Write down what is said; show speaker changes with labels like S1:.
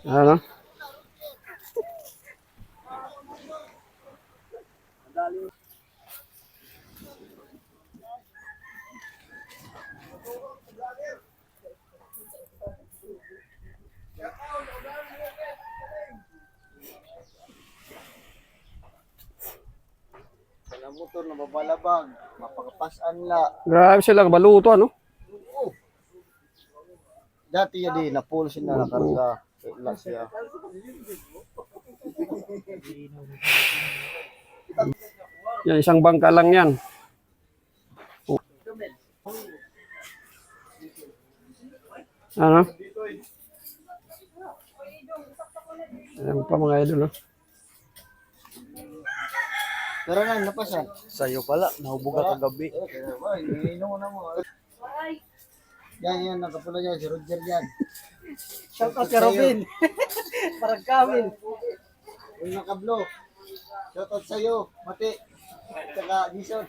S1: Ano?
S2: Ang motor na babalabag, mapakapasan la.
S1: Grabe sila, baluto, ano?
S2: Oh. Dati yun na full sila nakarga. Ila siya.
S1: Yan, isang bangka lang yan. Ano? Ayan pa mga idol, no?
S2: Pero na, napasan.
S3: Sa'yo pala, nahubuga kagabi.
S2: Iniinom na mo. Yan, nakapula yan, si Roger yan.
S3: Shout out kay Robin. Parang Kamil.
S2: Yung nakablo. Shoutout sa'yo, Mati. Tsaka Jason.